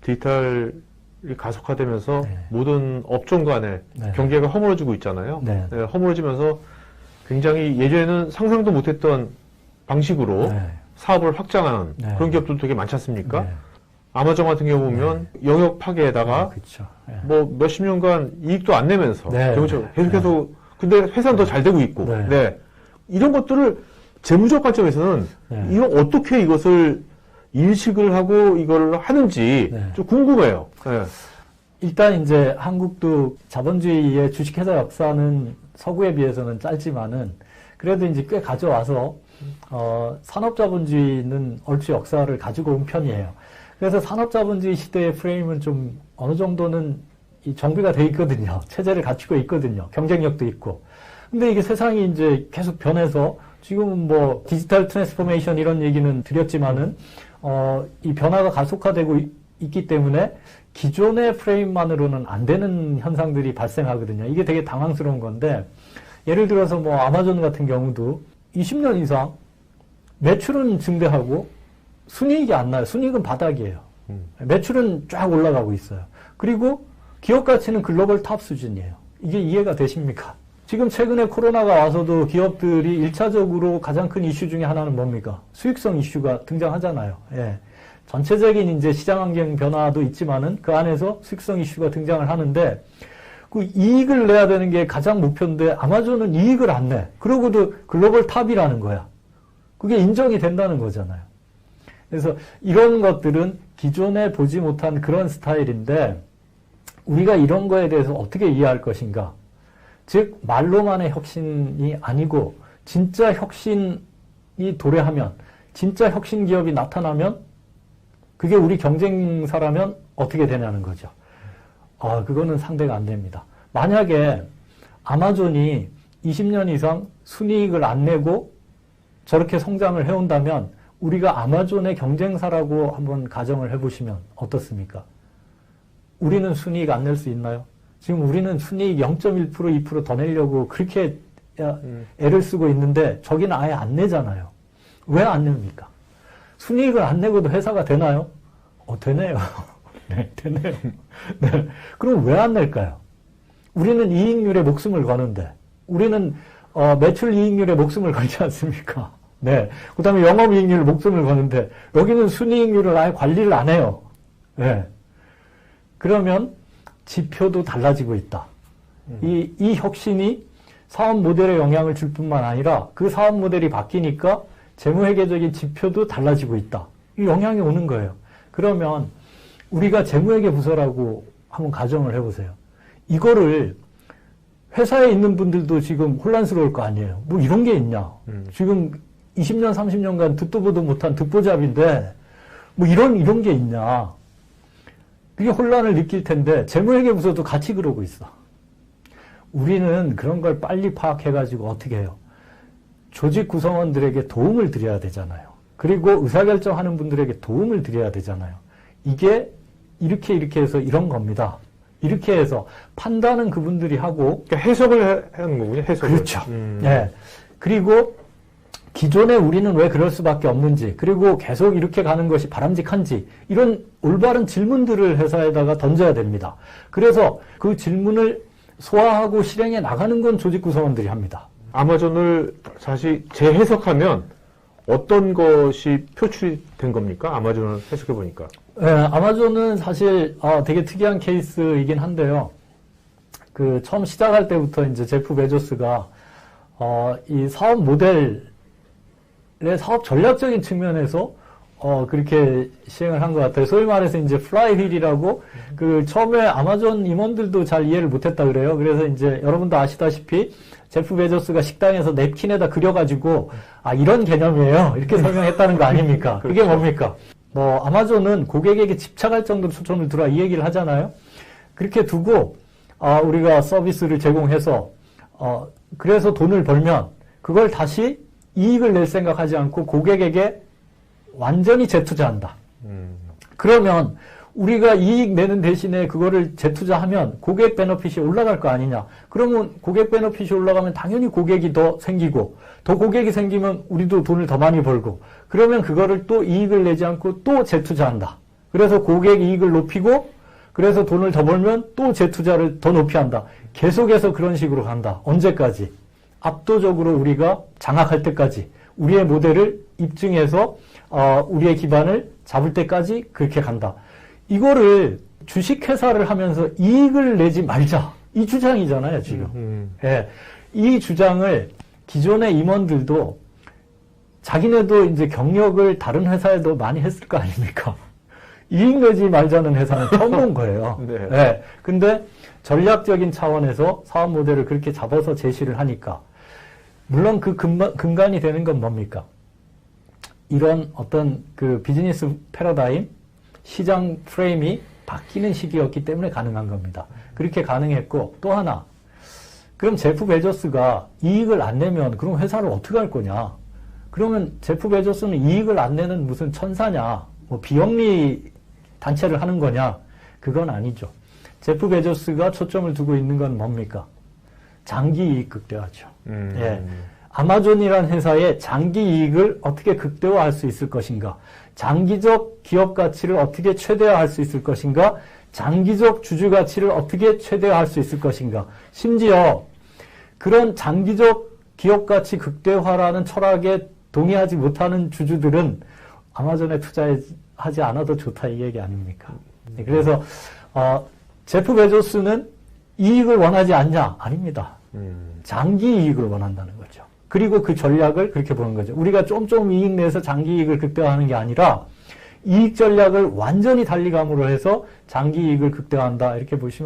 디지털이 가속화되면서 네. 모든 업종 간의 네. 경계가 허물어지고 있잖아요. 네. 네, 허물어지면서 굉장히 예전에는 상상도 못했던 방식으로 네. 사업을 확장하는 네. 그런 기업들도 되게 많지 않습니까? 네. 아마존 같은 경우 보면 영역 파괴에다가 그렇죠. 뭐 몇십 년간 이익도 안 내면서 네. 계속해서 근데 회사는 더 잘 되고 있고 네. 네. 이런 것들을 재무적 관점에서는 네. 이런 어떻게 이것을 인식을 하고 이걸 하는지 네. 좀 궁금해요. 네. 일단 이제 한국도 자본주의의 주식회사 역사는 서구에 비해서는 짧지만은 그래도 이제 꽤 가져와서 산업자본주의는 얼추 역사를 가지고 온 편이에요. 그래서 산업자본주의 시대의 프레임은 좀 어느 정도는 이 정비가 돼 있거든요. 체제를 갖추고 있거든요. 경쟁력도 있고. 근데 이게 세상이 이제 계속 변해서 지금은 뭐 디지털 트랜스포메이션 이런 얘기는 드렸지만은 이 변화가 가속화되고 있기 때문에 기존의 프레임만으로는 안 되는 현상들이 발생하거든요. 이게 되게 당황스러운 건데 예를 들어서 뭐 아마존 같은 경우도 20년 이상 매출은 증대하고 순이익이 안 나요. 순이익은 바닥이에요. 매출은 쫙 올라가고 있어요. 그리고 기업 가치는 글로벌 탑 수준이에요. 이게 이해가 되십니까? 지금 최근에 코로나가 와서도 기업들이 1차적으로 가장 큰 이슈 중에 하나는 뭡니까? 수익성 이슈가 등장하잖아요. 예. 전체적인 이제 시장 환경 변화도 있지만은 그 안에서 수익성 이슈가 등장을 하는데 그 이익을 내야 되는 게 가장 목표인데 아마존은 이익을 안 내. 그러고도 글로벌 탑이라는 거야. 그게 인정이 된다는 거잖아요. 그래서 이런 것들은 기존에 보지 못한 그런 스타일인데 우리가 이런 거에 대해서 어떻게 이해할 것인가? 즉 말로만의 혁신이 아니고 진짜 혁신이 도래하면 진짜 혁신 기업이 나타나면 그게 우리 경쟁사라면 어떻게 되냐는 거죠. 그거는 상대가 안 됩니다. 만약에 아마존이 20년 이상 순이익을 안 내고 저렇게 성장을 해온다면 우리가 아마존의 경쟁사라고 한번 가정을 해보시면 어떻습니까? 우리는 순이익 안 낼 수 있나요? 지금 우리는 순이익 0.1% 2% 더 내려고 그렇게 애를 쓰고 있는데 저기는 아예 안 내잖아요. 왜 안 냅니까? 순이익을 안 내고도 회사가 되나요? 되네요. 네, 되네요. 네. 그럼 왜 안 낼까요? 우리는 이익률에 목숨을 거는데, 우리는, 매출 이익률에 목숨을 걸지 않습니까? 네. 그 다음에 영업이익률에 목숨을 거는데, 여기는 순이익률을 아예 관리를 안 해요. 네. 그러면 지표도 달라지고 있다. 이 혁신이 사업 모델에 영향을 줄 뿐만 아니라 그 사업 모델이 바뀌니까 재무회계적인 지표도 달라지고 있다. 이 영향이 오는 거예요. 그러면 우리가 재무회계 부서라고 한번 가정을 해보세요. 이거를 회사에 있는 분들도 지금 혼란스러울 거 아니에요. 뭐 이런 게 있냐. 지금 20년, 30년간 듣도 보도 못한 듣보잡인데 뭐 이런 게 있냐. 그게 혼란을 느낄 텐데 재무회계 부서도 같이 그러고 있어. 우리는 그런 걸 빨리 파악해가지고 어떻게 해요? 조직 구성원들에게 도움을 드려야 되잖아요. 그리고 의사결정하는 분들에게 도움을 드려야 되잖아요. 이게 이렇게 해서 이런 겁니다. 이렇게 해서 판단은 그분들이 하고 그러니까 해석을 하는 거군요. 해석을. 그렇죠. 네. 그리고 기존에 우리는 왜 그럴 수밖에 없는지 그리고 계속 이렇게 가는 것이 바람직한지 이런 올바른 질문들을 회사에다가 던져야 됩니다. 그래서 그 질문을 소화하고 실행해 나가는 건 조직 구성원들이 합니다. 아마존을 다시 재해석하면 어떤 것이 표출이 된 겁니까? 아마존을 해석해 보니까. 네, 아마존은 사실 되게 특이한 케이스이긴 한데요. 그 처음 시작할 때부터 이제 제프 베조스가 이 사업 모델의 사업 전략적인 측면에서 그렇게 시행을 한 것 같아요. 소위 말해서 이제 플라이휠이라고 그 처음에 아마존 임원들도 잘 이해를 못했다 그래요. 그래서 이제 여러분도 아시다시피 제프 베조스가 식당에서 냅킨에다 그려가지고 이런 개념이에요. 이렇게 설명했다는 거 아닙니까? 그게 뭡니까? 뭐 아마존은 고객에게 집착할 정도로 초점을 두라 이 얘기를 하잖아요. 그렇게 두고 우리가 서비스를 제공해서 그래서 돈을 벌면 그걸 다시 이익을 낼 생각하지 않고 고객에게 완전히 재투자한다. 그러면 우리가 이익 내는 대신에 그거를 재투자하면 고객 베너핏이 올라갈 거 아니냐. 그러면 고객 베너핏이 올라가면 당연히 고객이 더 생기고 더 고객이 생기면 우리도 돈을 더 많이 벌고 그러면 그거를 또 이익을 내지 않고 또 재투자한다. 그래서 고객 이익을 높이고 그래서 돈을 더 벌면 또 재투자를 더 높이 한다. 계속해서 그런 식으로 간다. 언제까지? 압도적으로 우리가 장악할 때까지 우리의 모델을 입증해서 우리의 기반을 잡을 때까지 그렇게 간다. 이거를 주식회사를 하면서 이익을 내지 말자. 이 주장이잖아요, 지금. 예. 이 주장을 기존의 임원들도 자기네도 이제 경력을 다른 회사에도 많이 했을 거 아닙니까? 이익 내지 말자는 회사는 처음 본 거예요. 네. 예. 근데 전략적인 차원에서 사업 모델을 그렇게 잡아서 제시를 하니까 물론 그 근간이 되는 건 뭡니까? 이런 어떤 그 비즈니스 패러다임, 시장 프레임이 바뀌는 시기였기 때문에 가능한 겁니다. 그렇게 가능했고 또 하나, 그럼 제프 베조스가 이익을 안 내면 그럼 회사를 어떻게 할 거냐? 그러면 제프 베조스는 이익을 안 내는 무슨 천사냐? 뭐 비영리 단체를 하는 거냐? 그건 아니죠. 제프 베조스가 초점을 두고 있는 건 뭡니까? 장기 이익 극대화죠. 예. 아마존이라는 회사의 장기 이익을 어떻게 극대화할 수 있을 것인가? 장기적 기업 가치를 어떻게 최대화할 수 있을 것인가? 장기적 주주 가치를 어떻게 최대화할 수 있을 것인가? 심지어 그런 장기적 기업 가치 극대화라는 철학에 동의하지 못하는 주주들은 아마존에 투자하지 않아도 좋다 이 얘기 아닙니까? 그래서 제프 베조스는 이익을 원하지 않냐? 아닙니다. 장기 이익을 원한다는 거죠. 그리고 그 전략을 그렇게 보는 거죠. 우리가 좀 이익 내서 장기 이익을 극대화하는 게 아니라 이익 전략을 완전히 달리 감으로 해서 장기 이익을 극대화한다 이렇게 보시면